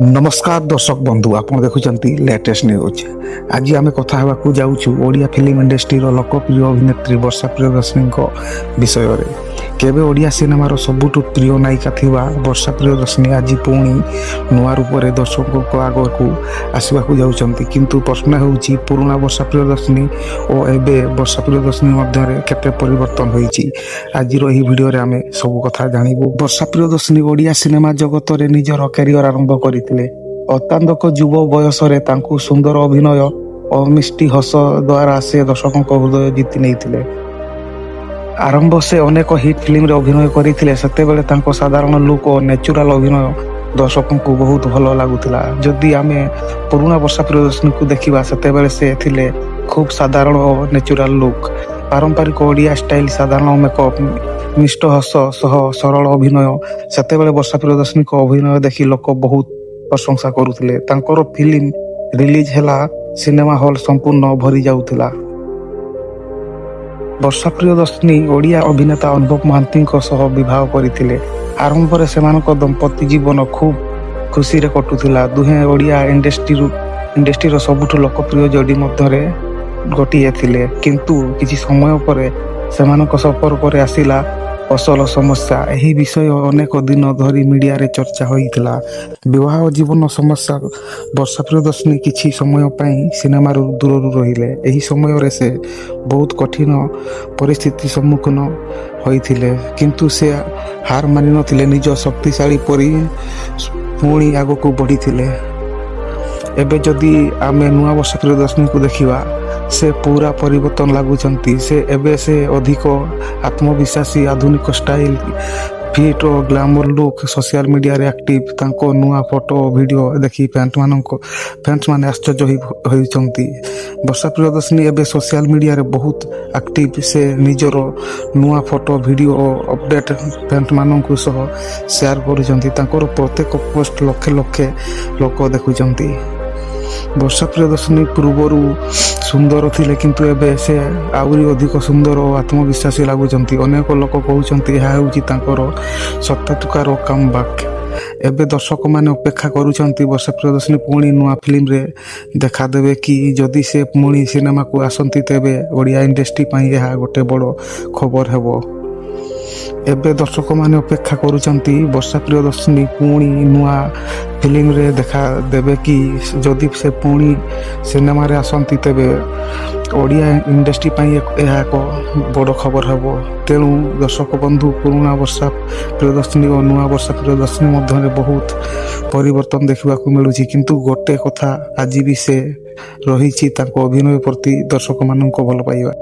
नमस्कार दर्शक बंधु आप देखुं लेटेस्ट न्यूज। आज आम कथा होगा जाऊँ ओडिया फिल्म इंडस्ट्री लोकप्रिय अभिनेत्री वर्षा प्रियदर्शनी विषय में। केबे ओडिया सिनेमार सबुठ प्रिय नायिका थिबा वर्षा प्रियदर्शनी आज पुणी नुआ रूप में दर्शकों आग को आसवाक जाऊँगी। किंतु प्रश्न होउछि पुराना वर्षा प्रियदर्शनी और एबे वर्षा प्रियदर्शनी मध्य केते परिवर्तन होइछि। आज यही वीडियो रे आमे सब कथा जानिबु। वर्षा प्रियदर्शनी ओडिया सिनेमा जगत रे निजर कैरियर आरंभ करथिले। अत्यंत युव बयस सुंदर अभिनय और मिष्टि हस द्वारा से दर्शकों हृदय जीति नहीं। आरंभ से अनेक हिट फिल्म रे अभिनय करते से साधारण लुक और नेचुरल अभिनय दर्शकों को बहुत भल लगुला। जदि आमे पुराना वर्षा प्रियदर्शनी को देखा से थिले खूब साधारण और नेचुरल लुक, पारंपरिक ओडिया स्टाइल, साधारण मेकअप, मिष्ट हस सह सरल अभिनय। से वर्षा प्रियदर्शनी को अभिनय देखि लोक बहुत प्रशंसा करुथिले। तांकर फिल्म रिलीज हैला सिनेमा हॉल संपूर्ण भरी जाउथिला। वर्षा प्रियदर्शनी ओडिया अभिनेता अनुभव महांती सह विवाह करथिले। आरंभ में सेमानक दंपति जीवन खूब खुशी रे कटुथिला। दुहे ओडिया इंडस्ट्री सबुठ लोकप्रिय जोड़ी मध्य गोटे थिले। किंतु किछि समय पर सेमानक संपर्क रे आसिला असल समस्या। यही विषय अनेक दिन धरी मीडिया रे चर्चा होइथिला। विवाह जीवन समस्या वर्षा प्रियदर्शनी किछि समय पई सिनेमा दूर रहिले। यही समय रे से बहुत कठिन परिस्थिति सम्मुखीन होइथिले। किंतु से हार मानि नथिले, निज शक्तिशाली परि पुणी आग को बढ़िथिले। एबे जदि आमे नुआ वर्षा प्रियदर्शनी को देखिबा से पूरा परिवर्तन लगुचंती। से एबे से अधिक आत्मविश्वासी, आधुनिक स्टाइल, फिट और ग्लैमर लुक, सोशल मीडिया रे एक्टिव। तांको नुआ फोटो वीडियो देखि फैंस माने आश्चर्य होइचंती। वर्षा प्रियदर्शनी एबे सोशल मीडिया रे बहुत एक्टिव। से निजर नुआ फोटो वीडियो और अपडेट फैंस माननकु सह शेयर करूचंती। तांकर प्रत्येक पोस्ट लक्षे लक्षे लोक देखुचंती। वर्षा प्रियदर्शनी पूर्वरु सुंदर थिले, किंतु एबे से आउरी अधिक सुंदर और आत्मविश्वासी लगुचंती। अनेक लोक कहउचंती यह होउची तांकर सत्यातुकार कमबैक। एबे दर्शक माने अपेक्षा करूचंती वर्षा प्रियदर्शनी पुणी नुआ फिल्म रे देखा देबे कि जदि से पुणी सिनेमा को आसंती तेबे ओडिया इंडस्ट्री पई यह गोटे बड़ खबर हेबो। एबे दर्शक माने अपेक्षा करूचंती वर्षा प्रियदर्शनी पुणी नुआ फिल्म रे देखा देबे कि जदि से पुणी सिनेमा रे आसंती तेबे ओडिया इंडस्ट्री पई यह एक बड़ खबर हेबो। तेणु दर्शक बंधु पुराना वर्षा प्रियदर्शनी और नुआ वर्षा प्रियदर्शनी मध्य बहुत परिवर्तन देखा मिलूची। किंतु गोटे कथा आज भी से रही अभिनय प्रति दर्शक मान भल पाइबा।